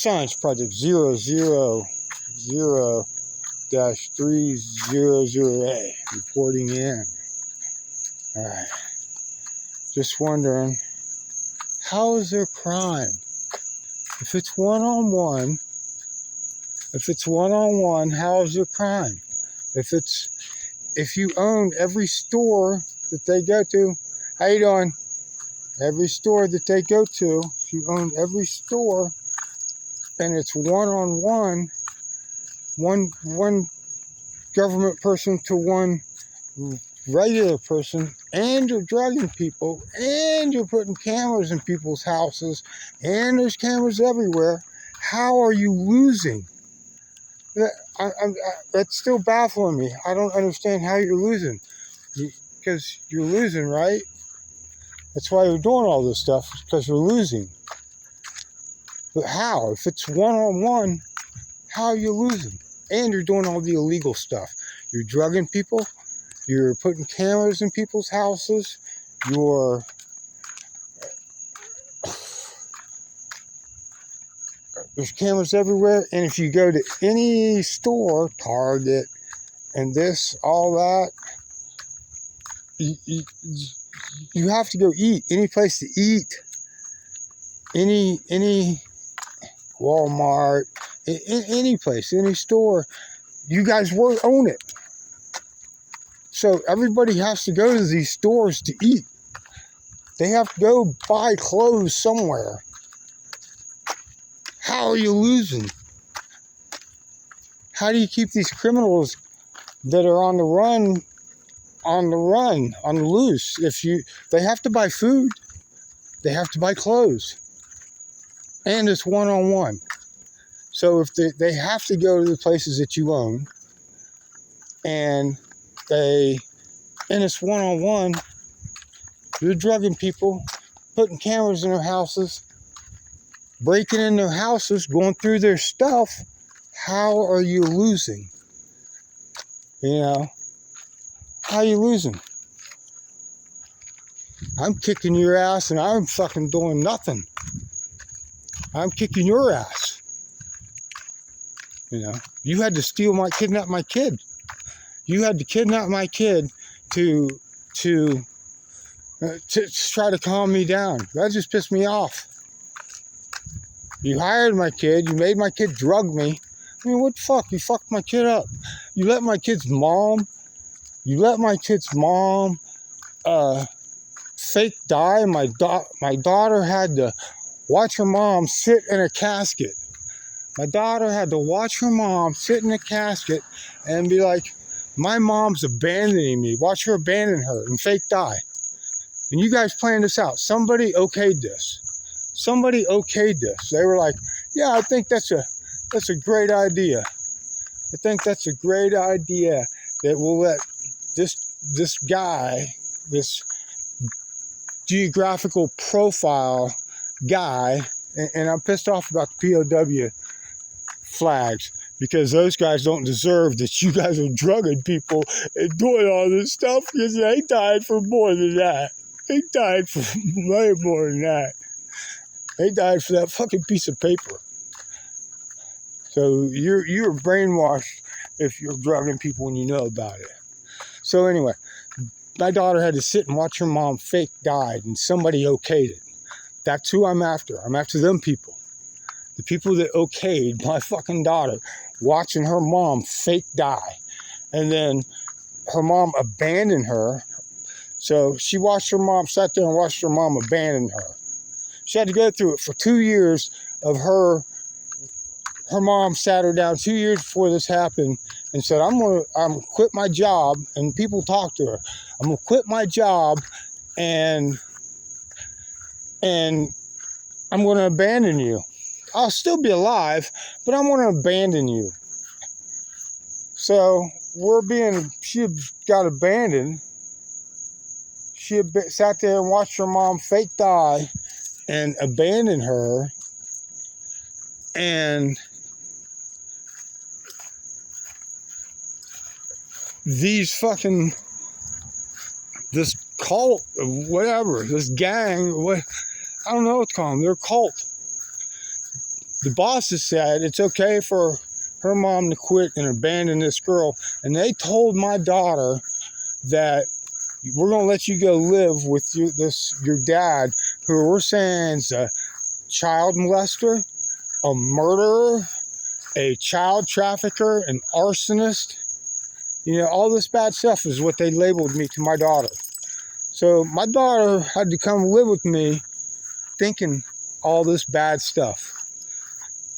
Science Project 000-300A reporting in. All right. Just wondering, how is there crime? If it's one-on-one, how is there crime? If you own every store that they go to, how you doing? Every store that they go to, if you own every store, and it's one-on-one, one government person to one regular person, and you're drugging people, and you're putting cameras in people's houses, and there's cameras everywhere, how are you losing? That's still baffling me. I don't understand how you're losing. Because you're losing, right? That's why you're doing all this stuff, because you're losing. But how? If it's one-on-one, how are you losing? And you're doing all the illegal stuff. You're drugging people. You're putting cameras in people's houses. There's cameras everywhere. And if you go to any store, Target, and this, all that, you have to go eat. Any place to eat. Any Walmart, any place, any store, you guys own it. So everybody has to go to these stores to eat. They have to go buy clothes somewhere. How are you losing? How do you keep these criminals that are on the loose? They have to buy food, they have to buy clothes, and it's one-on-one. So if they have to go to the places that you own, and it's one-on-one, you're drugging people, putting cameras in their houses, breaking in their houses, going through their stuff, how are you losing? How are you losing? I'm kicking your ass and I'm fucking doing nothing. I'm kicking your ass. You had to kidnap my kid. You had to kidnap my kid to try to calm me down. That just pissed me off. You hired my kid. You made my kid drug me. I mean, what the fuck? You fucked my kid up. You let my kid's mom fake die. My daughter had to watch her mom sit in a casket. My daughter had to watch her mom sit in a casket and be like, my mom's abandoning me. Watch her abandon her and fake die. And you guys planned this out. Somebody okayed this. They were like, yeah, I think that's a great idea. I think that's a great idea that we'll let this guy, this geographical profile guy, and I'm pissed off about the POW flags, because those guys don't deserve that you guys are drugging people and doing all this stuff, because they died for more than that. They died for way more than that. They died for that fucking piece of paper. So you're brainwashed if you're drugging people and you know about it. So anyway, my daughter had to sit and watch her mom fake die, and somebody okayed it. That's who I'm after. I'm after them people. The people that okayed my fucking daughter watching her mom fake die. And then her mom abandoned her. So she sat there and watched her mom abandon her. She had to go through it for 2 years of her mom sat her down 2 years before this happened and said, I'm quit my job. And people talked to her. I'm going to quit my job and I'm going to abandon you. I'll still be alive, but I'm going to abandon you. So she had got abandoned. She had sat there and watched her mom fake die and abandon her. And this cult, whatever, this gang, I don't know what to call them. They're a cult. the bosses said it's okay for her mom to quit and abandon this girl. And they told my daughter that we're going to let you go live with your dad, who we're saying is a child molester, a murderer, a child trafficker, an arsonist. You know, all this bad stuff is what they labeled me to my daughter. So my daughter had to come live with me thinking all this bad stuff.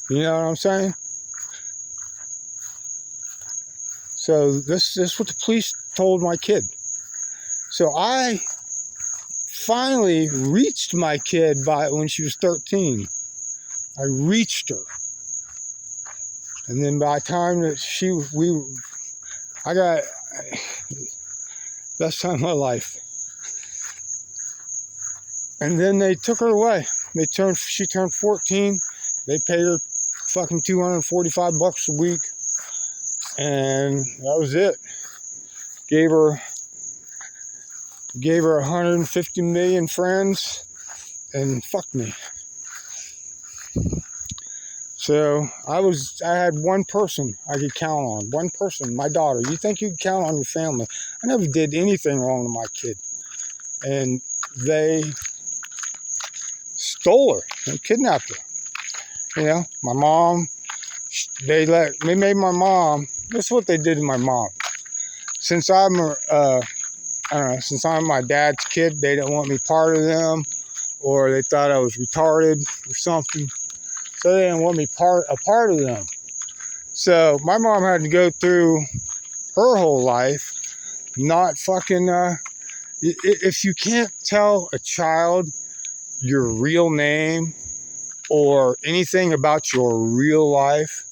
You know what I'm saying? So this is what the police told my kid. So I finally reached my kid when she was 13. I reached her. And then by the time that I got best time of my life. And then they took her away. She turned 14. They paid her fucking $245 a week. And that was it. Gave her 150 million friends and fucked me. So I had one person I could count on. One person, my daughter. You think you could count on your family? I never did anything wrong to my kid. And they stole her and kidnapped her. You know, my mom, they made my mom, this is what they did to my mom. Since I'm my dad's kid, they didn't want me part of them, or they thought I was retarded or something. So they didn't want me a part of them. So my mom had to go through her whole life not fucking, if you can't tell a child your real name or anything about your real life,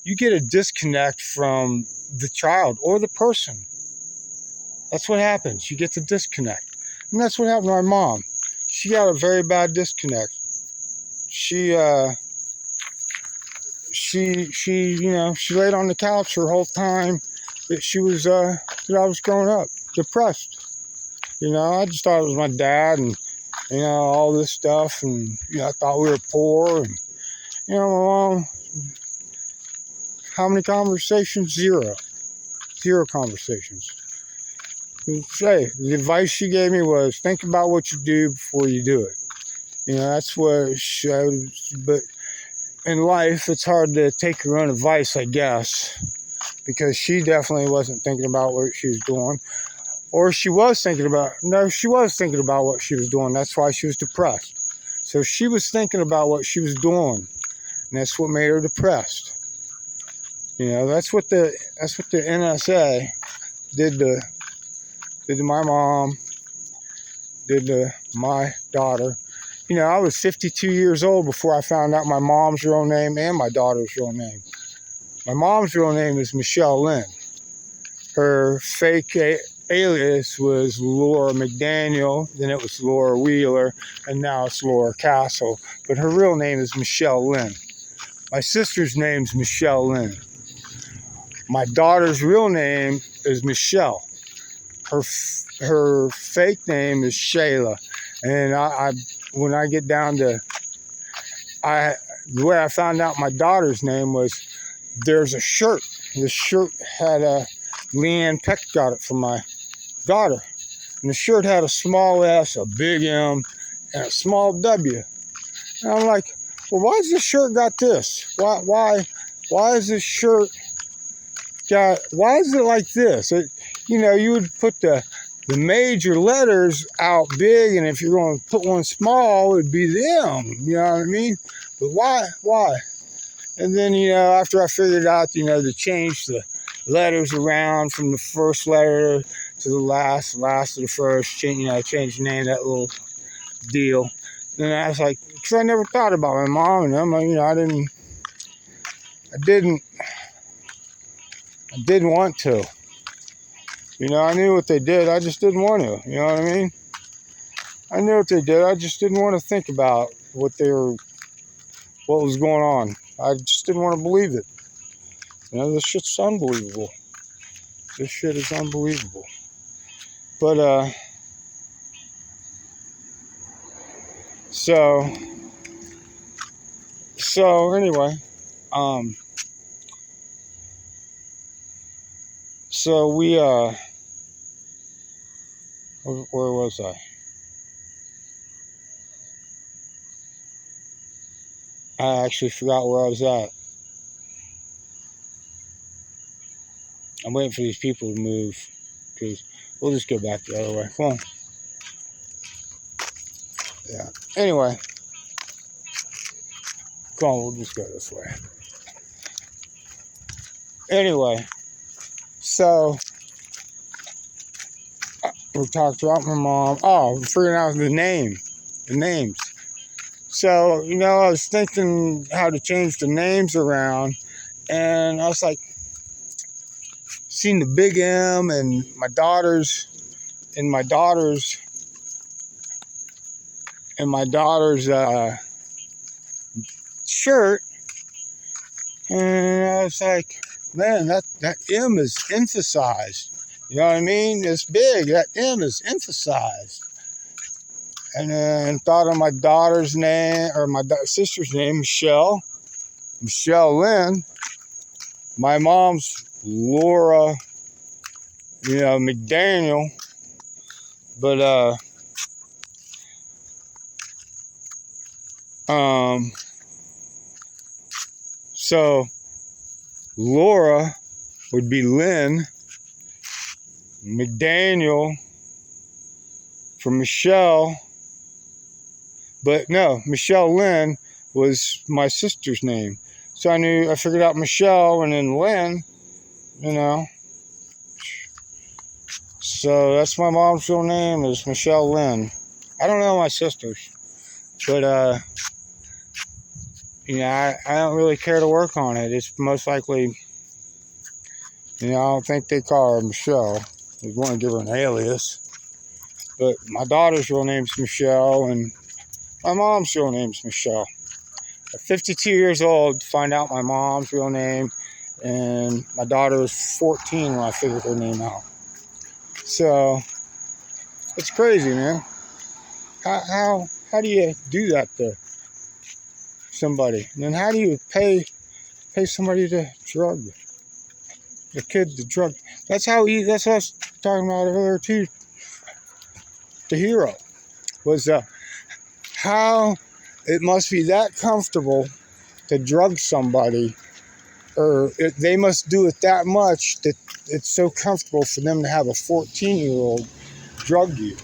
you get a disconnect from the child or the person. That's what happens. You get the disconnect. And that's what happened to my mom. She got a very bad disconnect. She laid on the couch her whole time that that I was growing up, depressed. You know, I just thought it was my dad and, you know, all this stuff. And, you know, I thought we were poor. And, you know, my mom, how many conversations? Zero conversations. Hey, the advice she gave me was think about what you do before you do it. You know, that's what but in life, it's hard to take your own advice, I guess, because she definitely wasn't thinking about what she was doing. Or she was thinking about what she was doing. That's why she was depressed. So she was thinking about what she was doing, and that's what made her depressed. You know, that's what the NSA did to my mom, did to my daughter. You know, I was 52 years old before I found out my mom's real name and my daughter's real name. My mom's real name is Michelle Lynn. Her fake alias was Laura McDaniel, then it was Laura Wheeler, and now it's Laura Castle. But her real name is Michelle Lynn. My sister's name's Michelle Lynn. My daughter's real name is Michelle. Her fake name is Shayla. And when I get down to, the way I found out my daughter's name was, there's a shirt. The shirt had Leanne Peck got it from my daughter. And the shirt had a small S, a big M, and a small W. And I'm like, well, why has this shirt got this? Why is this shirt why is it like this? You know, you would put the major letters out big, and if you're going to put one small, it would be the M. You know what I mean? But why? And then, you know, after I figured out, you know, to change the letters around from the first letter to the last to the first, change the name, that little deal. Then I was like, because I never thought about my mom and them. You know, I didn't want to. You know, I knew what they did. I just didn't want to. You know what I mean? I knew what they did. I just didn't want to think about what was going on. I just didn't want to believe it. You know, this shit's unbelievable. This shit is unbelievable. But, so So anyway, so we where was I? I actually forgot where I was at. I'm waiting for these people to move, because we'll just go back the other way. Come on. Yeah. Anyway, come on, we'll just go this way. Anyway, so we talked about my mom. Oh, I'm figuring out the names. So, I was thinking how to change the names around, and I was like, seeing the big M and my daughter's shirt, and I was like, man, that M is emphasized. You know what I mean? It's big. That M is emphasized. And then thought of my daughter's name, or my sister's name, Michelle Lynn. My mom's Laura, McDaniel. But so Laura would be Lynn, McDaniel for Michelle. But no, Michelle Lynn was my sister's name. So I figured out Michelle and then Lynn, So that's my mom's real name, is Michelle Lynn. I don't know my sisters, but I don't really care to work on it. It's most likely, I don't think they call her Michelle. They want to give her an alias. But my daughter's real name's Michelle, and my mom's real name's Michelle. At 52 years old, to find out my mom's real name, and my daughter was 14 when I figured her name out. So it's crazy, man. How do you do that to somebody? And then how do you pay somebody to drug the kid to drug? That's what I was talking about earlier too. The hero was how it must be that comfortable to drug somebody, or they must do it that much that it's so comfortable for them to have a 14-year-old drug you.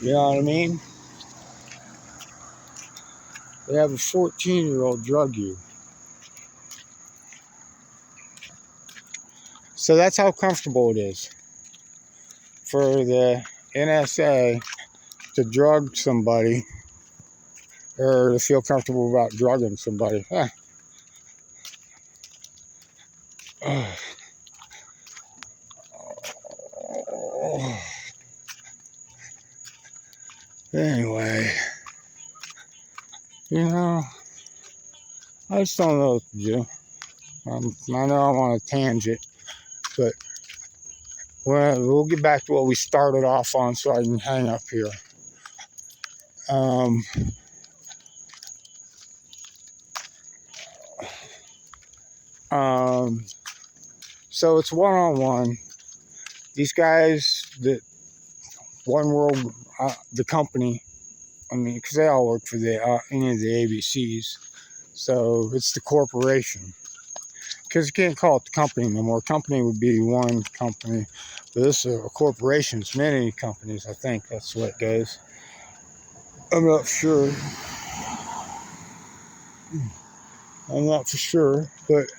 You know what I mean? They have a 14-year-old drug you. So that's how comfortable it is for the NSA to drug somebody, or to feel comfortable about drugging somebody. Anyway, I just don't know what to do. I know I'm on a tangent, but we'll get back to what we started off on so I can hang up here. So it's one-on-one. These guys, the One World, the company, because they all work for any of the ABCs. So it's the corporation. Because you can't call it the company no more. Company would be one company. But this is a corporation. It's many companies, I think. That's what it goes. I'm not sure. I'm not for sure. But,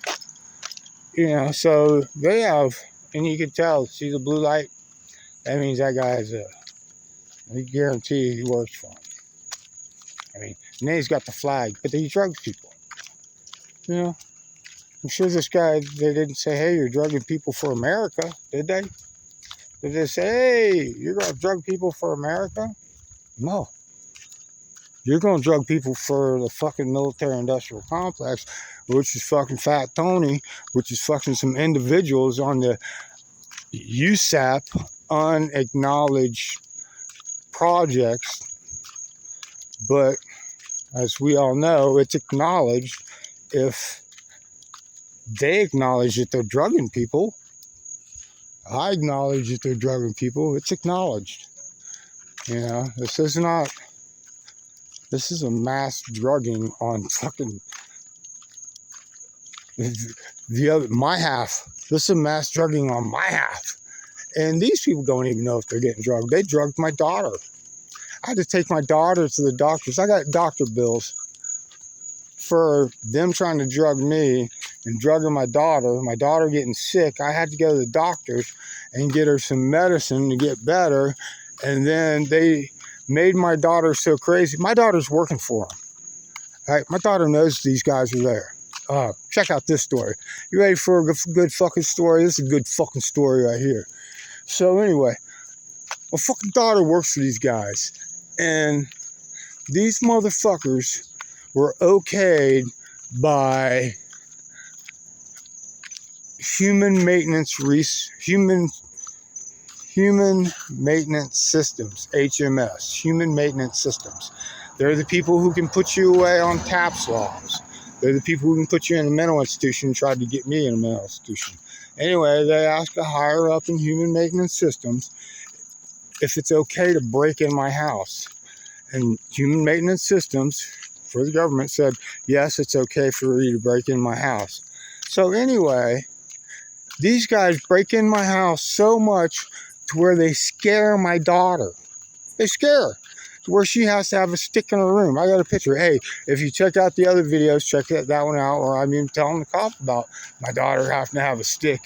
so they have, and you can tell, see the blue light? That means that guy is I guarantee he works for him. And then he's got the flag, but he drugs people. I'm sure this guy, they didn't say, hey, you're drugging people for America, did they? Did they say, hey, you're going to drug people for America? No. You're going to drug people for the fucking military-industrial complex, which is fucking Fat Tony, which is fucking some individuals on the USAP unacknowledged projects. But as we all know, it's acknowledged. If they acknowledge that they're drugging people, I acknowledge that they're drugging people. It's acknowledged. You know, this is a mass drugging on fucking my half. This is a mass drugging on my half. And these people don't even know if they're getting drugged. They drugged my daughter. I had to take my daughter to the doctors. I got doctor bills for them trying to drug me and drugging my daughter getting sick. I had to go to the doctors and get her some medicine to get better. And then they made my daughter so crazy. My daughter's working for them. All right? My daughter knows these guys are there. Check out this story. You ready for a good fucking story? This is a good fucking story right here. So anyway, my fucking daughter works for these guys. And these motherfuckers were okayed by human maintenance systems, HMS, human maintenance systems. They're the people who can put you away on TAPS laws. They're the people who can put you in a mental institution and tried to get me in a mental institution. Anyway, they asked a higher up in human maintenance systems if it's okay to break in my house. And human maintenance systems for the government said, yes, it's okay for you to break in my house. So anyway, these guys break in my house so much to where they scare my daughter. They scare her to where she has to have a stick in her room. I got a picture. Hey, if you check out the other videos, check that one out, or I'm even telling the cop about my daughter having to have a stick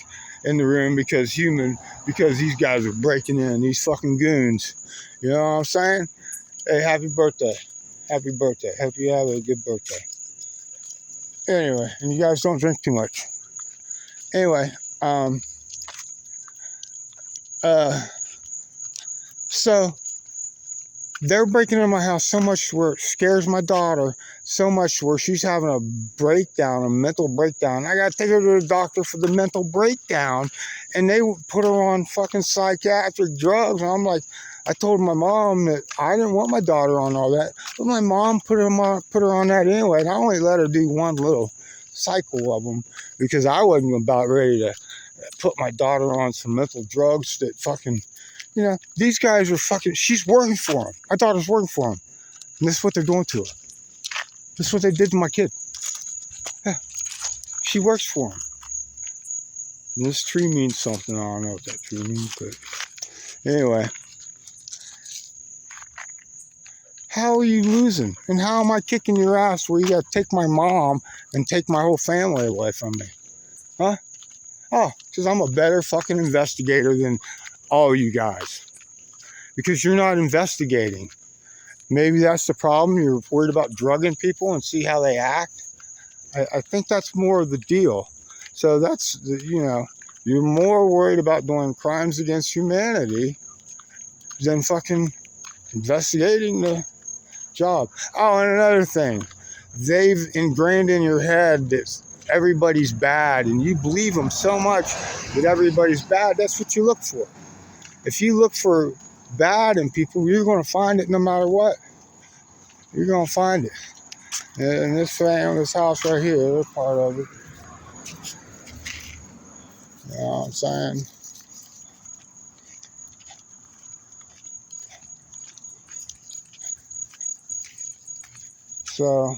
in the room because these guys are breaking in, these fucking goons. You know what I'm saying? Hey, happy birthday. Happy birthday. Hope you have a good birthday. Anyway, and you guys don't drink too much. Anyway, so they're breaking into my house so much where it scares my daughter so much where she's having a breakdown, a mental breakdown. I got to take her to the doctor for the mental breakdown, and they put her on fucking psychiatric drugs. And I'm like, I told my mom that I didn't want my daughter on all that, but my mom put her on that anyway. And I only let her do one little cycle of them because I wasn't about ready to put my daughter on some mental drugs that fucking, you know, these guys are fucking, she's working for them. My daughter's working for them. And this is what they're doing to her. This is what they did to my kid. Yeah, she works for them. And this tree means something. I don't know what that tree means, but anyway. How are you losing? And how am I kicking your ass where you got to take my mom and take my whole family away from me? Huh? Oh, because I'm a better fucking investigator than all you guys. Because you're not investigating. Maybe that's the problem. You're worried about drugging people and see how they act. I think that's more of the deal. So that's, you know, you're more worried about doing crimes against humanity than fucking investigating the job. Oh, and another thing, they've ingrained in your head that everybody's bad, and you believe them so much that everybody's bad. That's what you look for. If you look for bad in people, you're going to find it no matter what. You're going to find it. And this house right here, they're part of it. You know what I'm saying? So,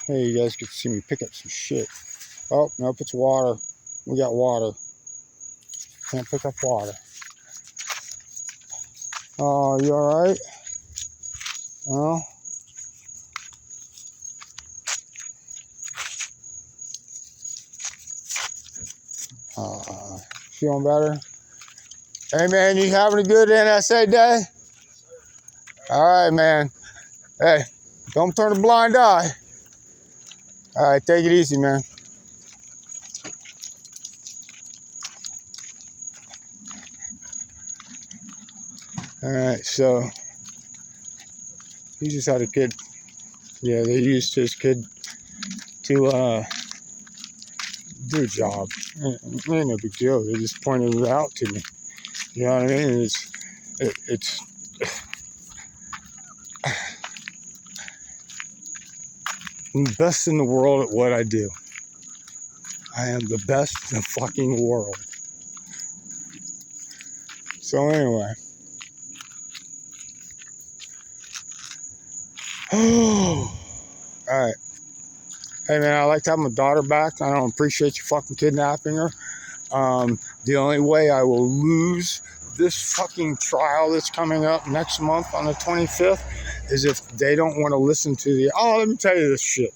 hey, you guys get to see me pick up some shit. Oh, nope, it's water. We got water. Can't pick up water. Oh, you alright? Oh. Feeling better? Hey, man, you having a good NSA day? Alright, man. Hey, don't turn a blind eye. Alright, take it easy, man. Alright, so he just had a kid. Yeah, they used his kid to do a job. It ain't no big deal. They just pointed it out to me. You know what I mean? It's I'm the best in the world at what I do. I am the best in the fucking world. So anyway. Oh, all right. Hey man, I'd like to have my daughter back. I don't appreciate you fucking kidnapping her. The only way I will lose this fucking trial that's coming up next month on the 25th is if they don't want to listen to the... Oh, let me tell you this shit.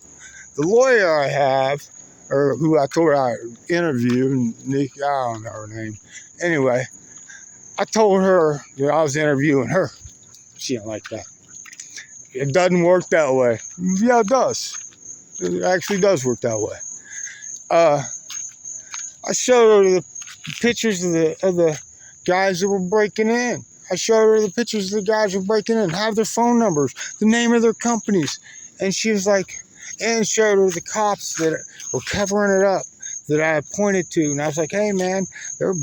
The lawyer I have, or who I told her I interviewed, Nick, I don't know her name. Anyway, I told her that I was interviewing her. She didn't like that. It doesn't work that way. Yeah, it does. It actually does work that way. I showed her the pictures of the guys that were breaking in. I showed her the pictures of the guys who were breaking in, have their phone numbers, the name of their companies. And she was like, and showed her the cops that were covering it up that I pointed to. And I was like, hey man, they're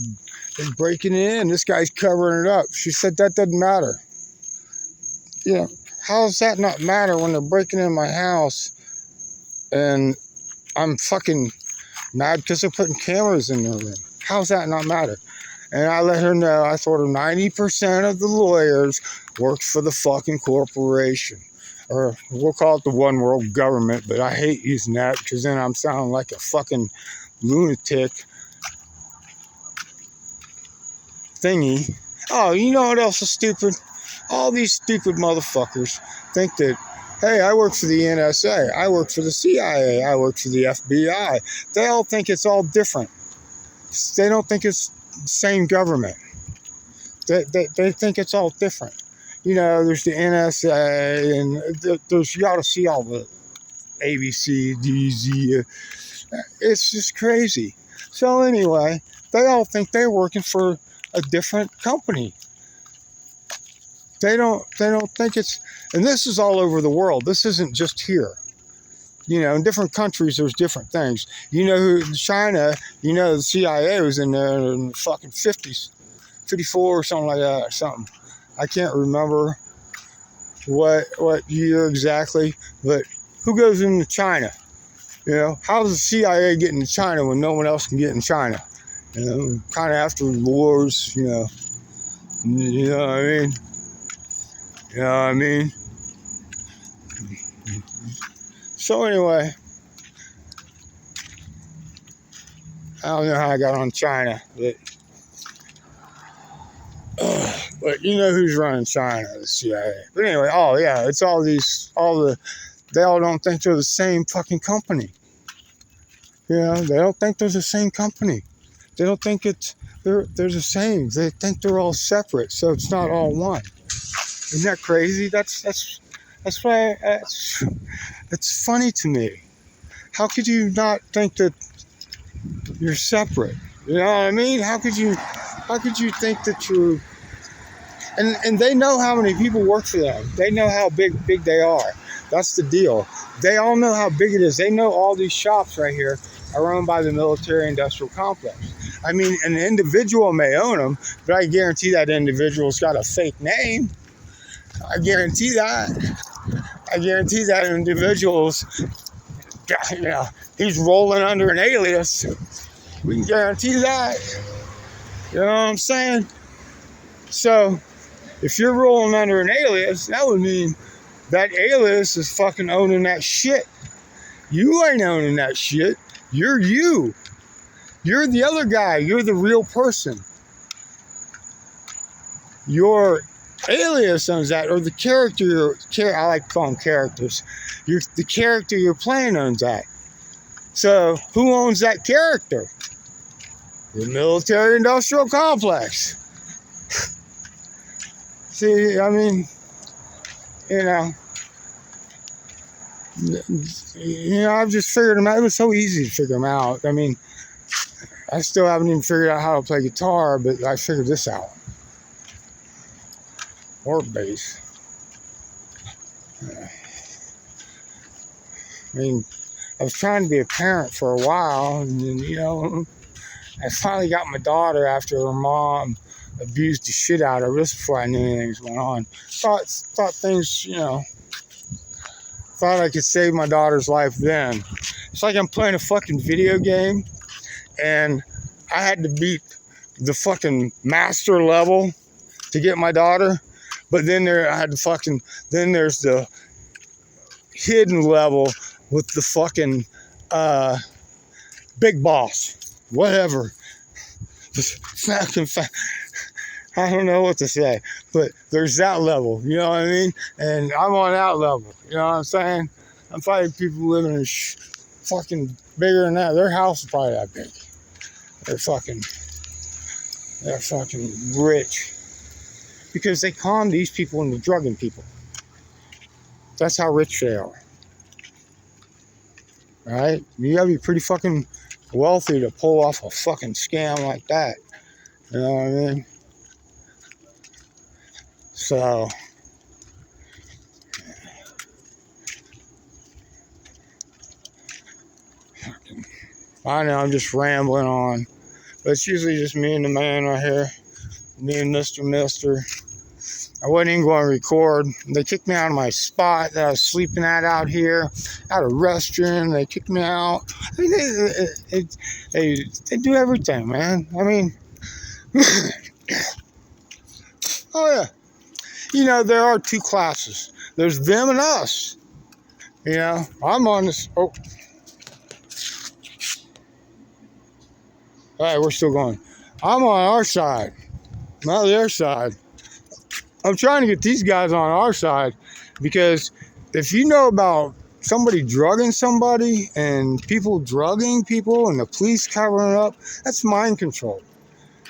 breaking in. This guy's covering it up. She said, that doesn't matter. You know, how does that not matter when they're breaking in my house and I'm fucking mad because they're putting cameras in their room? How does that not matter? And I let her know, I told her 90% of the lawyers work for the fucking corporation. Or we'll call it the one world government, but I hate using that because then I'm sounding like a fucking lunatic thingy. Oh, you know what else is stupid? All these stupid motherfuckers think that, hey, I work for the NSA, I work for the CIA, I work for the FBI. They all think it's all different. They don't think it's the same government. They think it's all different. You know, there's the NSA, and there's, you ought to see all the ABC, DZ. It's just crazy. So anyway, they all think they're working for a different company. They don't think it's, and this is all over the world. This isn't just here. You know, in different countries, there's different things. You know, China, you know, the CIA was in there in the fucking 50s, 54 or something like that, or something. I can't remember what year exactly, but who goes into China? You know, how does the CIA get into China when no one else can get in China? You know, kind of after the wars, you know what I mean? You know what I mean? So anyway, I don't know how I got on China, but you know who's running China, the CIA. But anyway, oh yeah, it's all these, they all don't think they're the same fucking company. You know, they don't think they're the same company. They don't think they're the same. They think they're all separate, so it's not all one. Isn't that crazy? That's why it's funny to me. How could you not think that you're separate? You know what I mean? How could you think that you're... And they know how many people work for them. They know how big they are. That's the deal. They all know how big it is. They know all these shops right here are owned by the military-industrial complex. I mean, an individual may own them, but I guarantee that individual's got a fake name. I guarantee that. I guarantee that individual's, you know, he's rolling under an alias. We can guarantee that. You know what I'm saying? So, if you're rolling under an alias, that would mean that alias is fucking owning that shit. You ain't owning that shit. You're you. You're the other guy. You're the real person. Your alias owns that, or the character, I like to call them characters. The character you're playing owns that. So, who owns that character? The military-industrial complex. See, I mean, you know, I've just figured them out. It was so easy to figure them out. I mean, I still haven't even figured out how to play guitar, but I figured this out. Or bass. I mean, I was trying to be a parent for a while, and then, you know, I finally got my daughter after her mom abused the shit out of her. This before I knew anything was going on. Thought things, you know, thought I could save my daughter's life then. It's like I'm playing a fucking video game and I had to beat the fucking master level to get my daughter. But then then there's the hidden level with the fucking big boss. Whatever. I don't know what to say, but there's that level, you know what I mean? And I'm on that level, you know what I'm saying? I'm fighting people living in fucking bigger than that. Their house is probably that big. They're fucking rich. Because they con these people into drugging people. That's how rich they are. Right? You gotta be pretty fucking wealthy to pull off a fucking scam like that. You know what I mean? So, I know I'm just rambling on. But it's usually just me and the man right here. Me and Mr. I wasn't even going to record. They kicked me out of my spot that I was sleeping at out here, out of restroom. They kicked me out. I mean, they do everything, man. I mean, oh yeah. You know, there are two classes. There's them and us. You know, I'm on this. Oh. All right, we're still going. I'm on our side, not their side. I'm trying to get these guys on our side because if you know about somebody drugging somebody and people drugging people and the police covering up, that's mind control.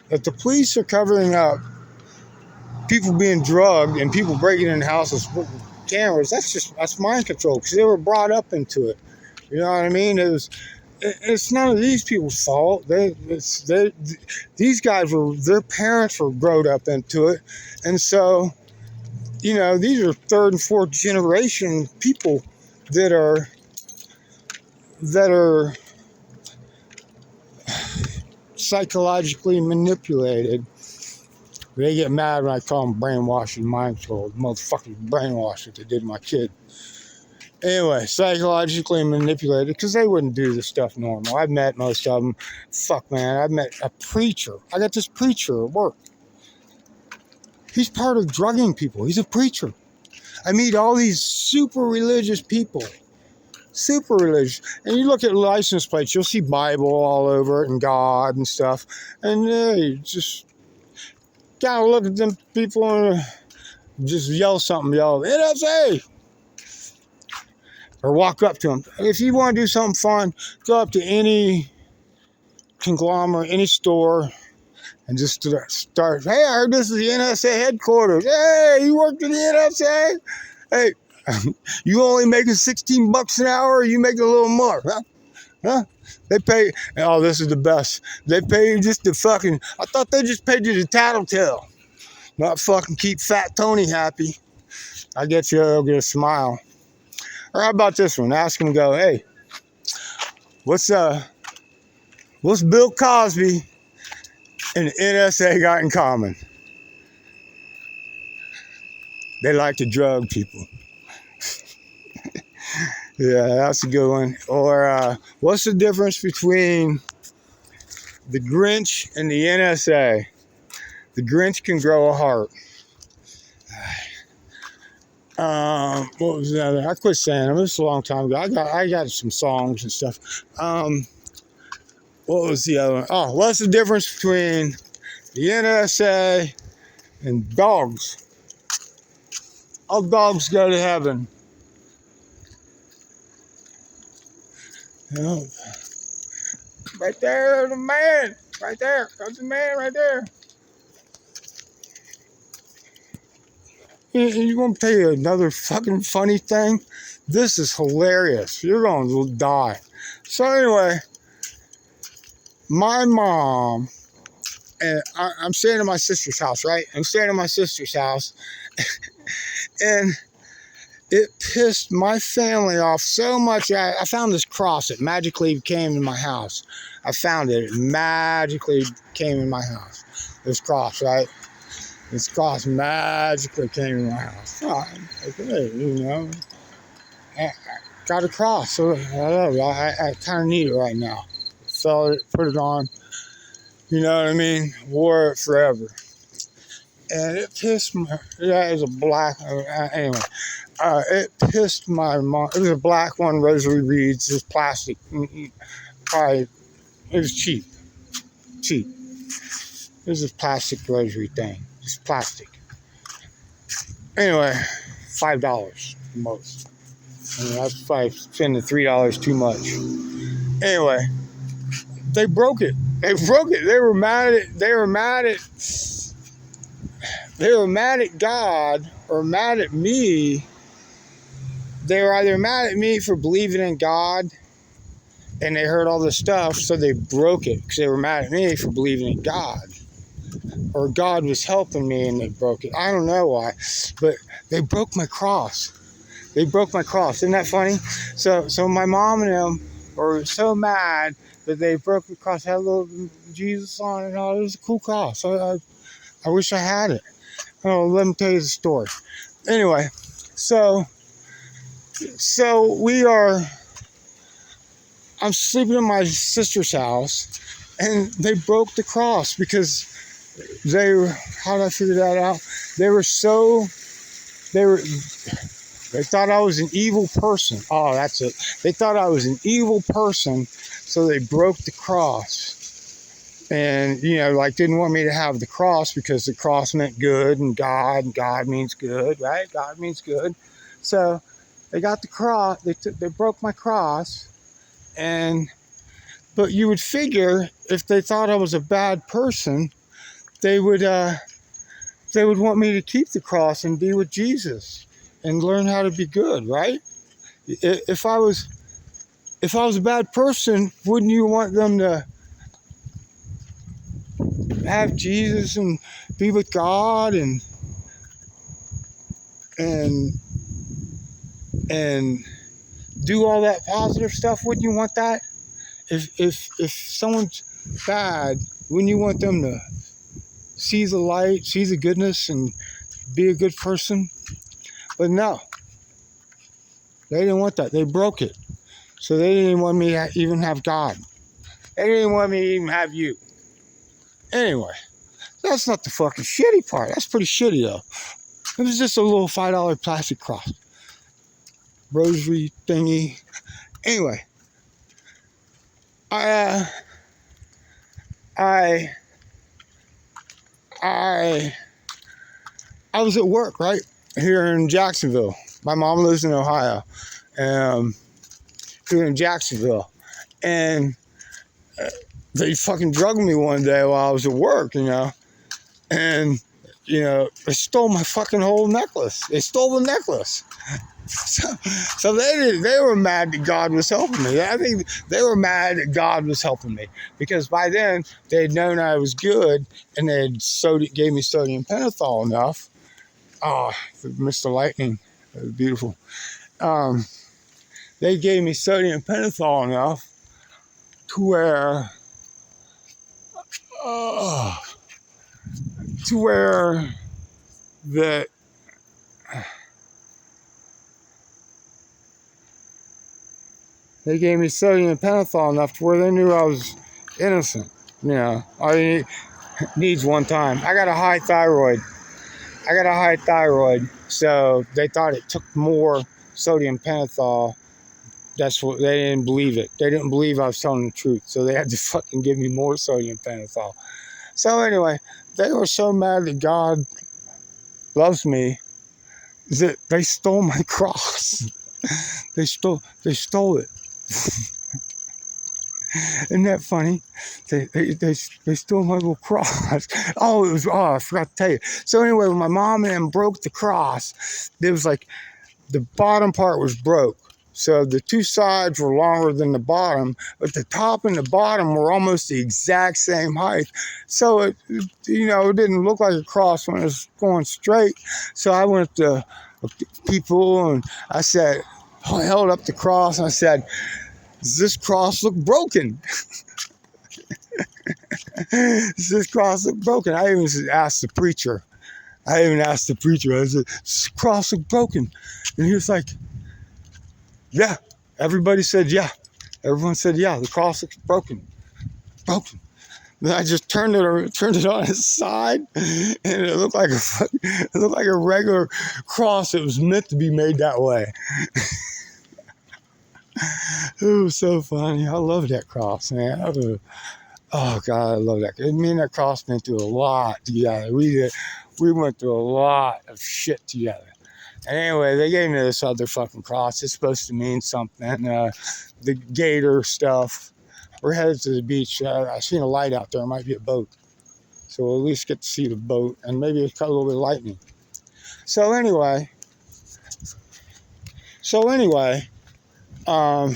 If the police are covering up people being drugged and people breaking in houses with cameras, that's mind control because they were brought up into it. You know what I mean? It's none of these people's fault. These guys their parents were grown up into it. And so, you know, these are third and fourth generation people that are psychologically manipulated. They get mad when I call them brainwashed and mind controlled. Motherfucking brainwashed that they did my kid. Anyway, psychologically manipulated because they wouldn't do this stuff normal. I've met most of them. Fuck, man. I've met a preacher. I got this preacher at work. He's part of drugging people. He's a preacher. I meet all these super religious people. Super religious. And you look at license plates, you'll see Bible all over it and God and stuff. And you just gotta look at them people and just yell something. Yell, NSA! Or walk up to them. If you want to do something fun, go up to any conglomerate, any store, and just start. Hey, I heard this is the NSA headquarters. Hey, you work for the NSA? Hey, you only making $16 an hour, or you making a little more? Huh? They pay. Oh, this is the best. They pay you just to fucking. I thought they just paid you to tattletale, not fucking keep Fat Tony happy. I get you. I'll get a smile. Or how about this one? Ask him, go, hey, what's Bill Cosby and the NSA got in common? They like to drug people. Yeah, that's a good one. Or what's the difference between the Grinch and the NSA? The Grinch can grow a heart. What was the other? I quit saying them. This was a long time ago. I got some songs and stuff. What was the other one? Oh, what's the difference between the NSA and dogs? All dogs go to heaven. You know, right there, the man. Right there. That's the man right there. You want to tell you another fucking funny thing? This is hilarious. You're going to die. So anyway, my mom, and I'm staying at my sister's house, right? I'm staying at my sister's house. And it pissed my family off so much. I found this cross. It magically came in my house. I found it. It magically came in my house. This cross, right? This cross magically came in my house. Oh, okay, you know. I got a cross. So I kind of need it right now. Sell it, put it on. You know what I mean? Wore it forever. And it pissed my, that is a black, anyway. It pissed my mom. It was a black one, rosary beads, just plastic. Probably, it was cheap. Cheap. It was a plastic rosary thing. Just plastic. Anyway, $5 most. I mean, that's probably spending $3 too much. Anyway, they broke it. They broke it. They were mad at. They were mad at. They were mad at God or mad at me. They were either mad at me for believing in God, and they heard all this stuff, so they broke it because they were mad at me for believing in God, or God was helping me and they broke it. I don't know why, but they broke my cross. They broke my cross. Isn't that funny? So my mom and them were so mad that they broke the cross. Had a little Jesus on it and all. It was a cool cross. I wish I had it. Oh, let me tell you the story. Anyway, so I'm sleeping in my sister's house, and they broke the cross because how did I figure that out? They thought I was an evil person. Oh, that's it. They thought I was an evil person, so they broke the cross. And, didn't want me to have the cross because the cross meant good, and God means good, right? God means good. So they got the cross, they broke my cross, but you would figure if they thought I was a bad person, they would want me to keep the cross and be with Jesus and learn how to be good, right? If I was a bad person, wouldn't you want them to have Jesus and be with God and do all that positive stuff? Wouldn't you want that? If someone's bad, wouldn't you want them to see the light, see the goodness, and be a good person? But no, they didn't want that. They broke it. So they didn't want me to even have God. They didn't want me to even have you. Anyway, that's not the fucking shitty part. That's pretty shitty, though. It was just a little $5 plastic cross. Rosary thingy. Anyway, I was at work, right? Here in Jacksonville. My mom lives in Ohio. Here in Jacksonville. And they fucking drugged me one day while I was at work, and they stole my fucking whole necklace. They stole the necklace. So they were mad that God was helping me. I think they were mad that God was helping me because by then they had known I was good, and they had gave me sodium pentothal enough. Oh, Mr. Lightning, that was beautiful. They gave me sodium pentothal enough to where that they gave me sodium pentothal enough to where they knew I was innocent. All you needs one time. I got a high thyroid, so they thought it took more sodium pentothal. That's what they didn't believe it. They didn't believe I was telling the truth, so they had to fucking give me more sodium pentothal. So anyway, they were so mad that God loves me that they stole my cross. They stole it. Isn't that funny? They stole my little cross. I forgot to tell you. So anyway, when my mom and them broke the cross, it was like the bottom part was broke. So the two sides were longer than the bottom, but the top and the bottom were almost the exact same height. So it didn't look like a cross when it was going straight. So I went to people and I held up the cross and I said, "Does this cross look broken?" Does this cross look broken? I even asked the preacher. I said, "Does this cross look broken?" And he was like, Yeah. Everybody said, yeah. Everyone said, yeah, the cross looks broken. Broken. Then I just turned it on its side, and it looked like a regular cross. It was meant to be made that way. It was so funny. I love that cross, man. Oh God, I love that. Me and that cross went through a lot together. We went through a lot of shit together. And anyway, they gave me this other fucking cross. It's supposed to mean something. The gator stuff. We're headed to the beach. I seen a light out there. It might be a boat. So we'll at least get to see the boat, and maybe it's got a little bit of lightning. So anyway, hey,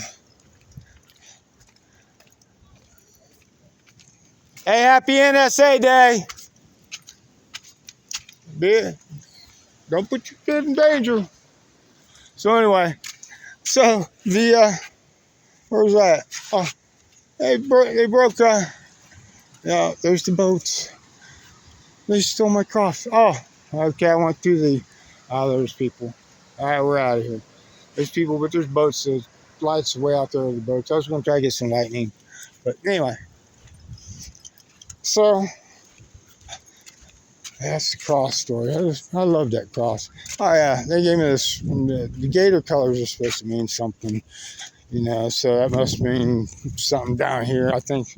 happy NSA Day. Don't put your kid in danger. So anyway, where was that? Oh, they broke, yeah, there's the boats. They stole my cross. Oh, okay, I went through there's people. All right, we're out of here. There's people, but there's boats. The lights way out there of the boats. I was going to try to get some lightning. But anyway, so that's the cross story. I love that cross. Oh, yeah, they gave me this. The gator colors are supposed to mean something, so that must mean something down here. I think,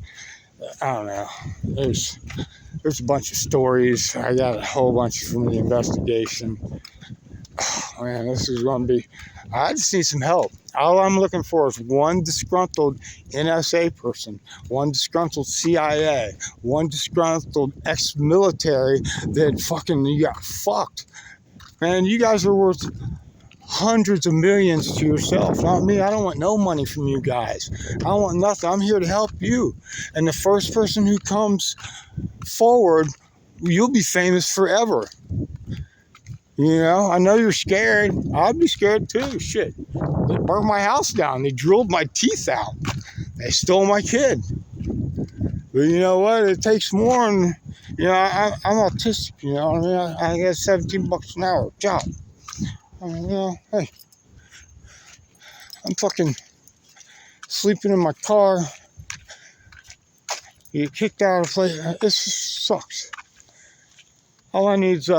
I don't know. There's a bunch of stories. I got a whole bunch from the investigation. Oh, man, this is going to be... I just need some help. All I'm looking for is one disgruntled NSA person, one disgruntled CIA, one disgruntled ex-military that fucking you got fucked. Man, you guys are worth hundreds of millions to yourself, not me. I don't want no money from you guys. I don't want nothing. I'm here to help you. And the first person who comes forward, you'll be famous forever. I know you're scared. I'd be scared too. Shit. They burned my house down. They drilled my teeth out. They stole my kid. But you know what? It takes more. And, I'm autistic. You know what I mean? I get $17 an hour job. Hey. I'm fucking sleeping in my car. You get kicked out of a place. This sucks. All I need is,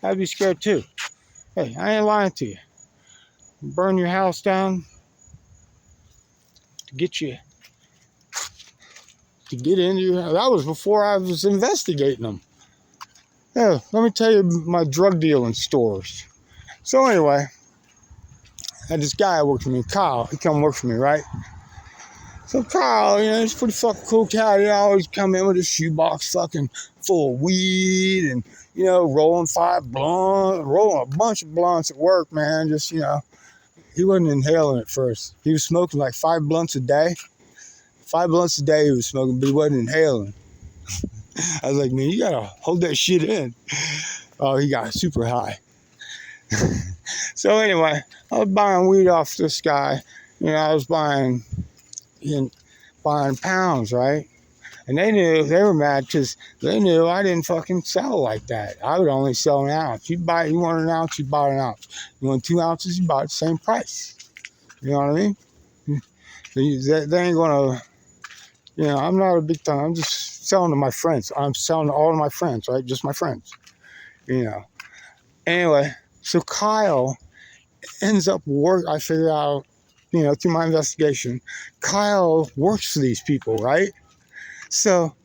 I'd be scared too. Hey, I ain't lying to you. Burn your house down to get into your house. That was before I was investigating them. Yeah, let me tell you my drug dealing stories. So anyway, I had this guy that worked for me, Kyle. He come work for me, right? So Kyle, he's a pretty fucking cool cat. He always come in with his shoebox fucking full of weed and, rolling a bunch of blunts at work, man. Just, he wasn't inhaling at first. He was smoking like 5 blunts a day. 5 blunts a day he was smoking, but he wasn't inhaling. I was like, man, you gotta hold that shit in. Oh, he got super high. So anyway, I was buying weed off this guy. I was buying pounds, right? And they were mad because they knew I didn't fucking sell like that. I would only sell an ounce. You want an ounce, you bought an ounce. You want 2 ounces, you bought the same price. You know what I mean? They ain't gonna, I'm not a big time. I'm just selling to my friends. I'm selling to all of my friends, right? Just my friends, Anyway, so Kyle ends up I figure out, through my investigation, Kyle works for these people, right? So,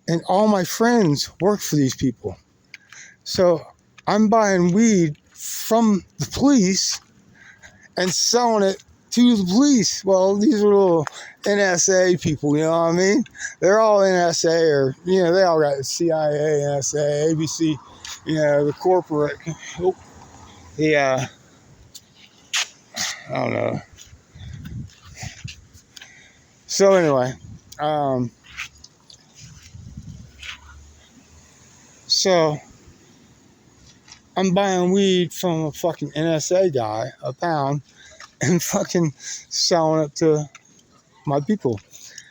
and all my friends work for these people. So I'm buying weed from the police and selling it to the police. Well, these are little NSA people, you know what I mean? They're all NSA or, they all got CIA, NSA, ABC, the corporate. I don't know. So anyway, so I'm buying weed from a fucking NSA guy, a pound, and fucking selling it to my people.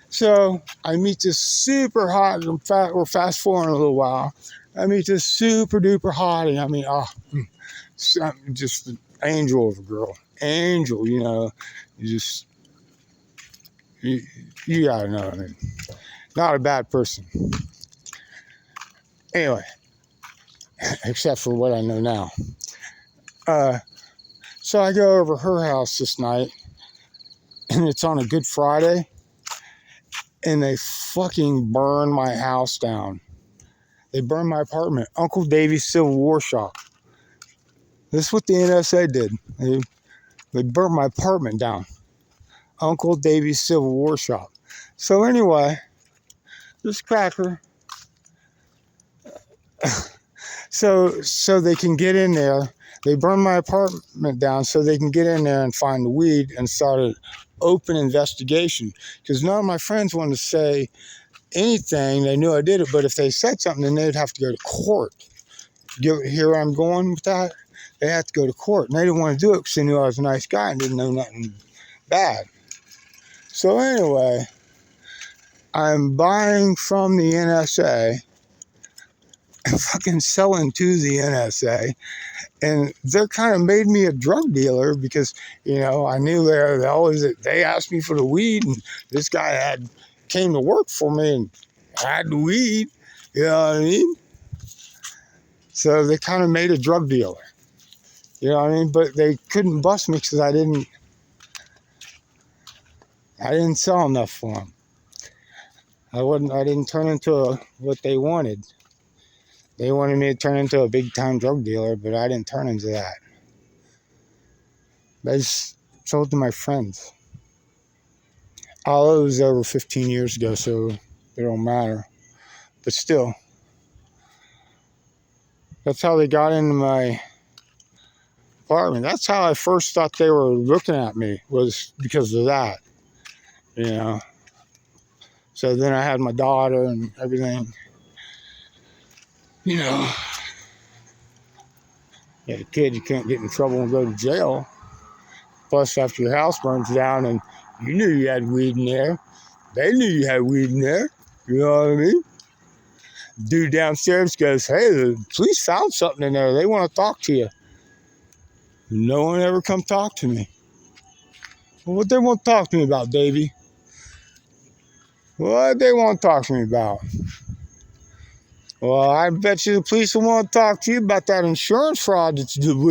So I meet this super hot, we're fast forwarding a little while. I meet this super duper hottie. I mean, just an angel of a girl. angel, you know. You just, you gotta know. I mean, not a bad person. Anyway, except for what I know now. So I go over her house this night, and it's on a Good Friday, and they fucking burn my house down. They burned my apartment. Uncle Davy's Civil War Shop. This is what the NSA did. They burned my apartment down. Uncle Davy's Civil War Shop. So anyway, this cracker. So they can get in there. They burned my apartment down so they can get in there and find the weed and start an open investigation. Because none of my friends wanted to say anything. They knew I did it, but if they said something, then they'd have to go to court. Here I'm going with that. They had to go to court, and they didn't want to do it because they knew I was a nice guy and didn't know nothing bad. So anyway, I'm buying from the NSA and fucking selling to the NSA, and they're kind of made me a drug dealer because, you know, I knew they asked me for the weed, and this guy came to work for me and had the weed, you know what I mean? So they kind of made a drug dealer, you know what I mean? But they couldn't bust me because I didn't sell enough for them. I didn't turn into what they wanted. They wanted me to turn into a big-time drug dealer, but I didn't turn into that. I just sold to my friends. All it was over 15 years ago, so it don't matter. But still, that's how they got into my apartment. That's how I first thought they were looking at me, was because of that, you know. So then I had my daughter and everything, you know. Yeah, a kid, you can't get in trouble and go to jail. Plus, after your house burns down and you knew you had weed in there, they knew you had weed in there. You know what I mean? Dude downstairs goes, hey, the police found something in there. They want to talk to you. No one ever come talk to me. Well, what they want to talk to me about, Davey? What they want to talk to me about? Well, I bet you the police will want to talk to you about that insurance fraud that you did with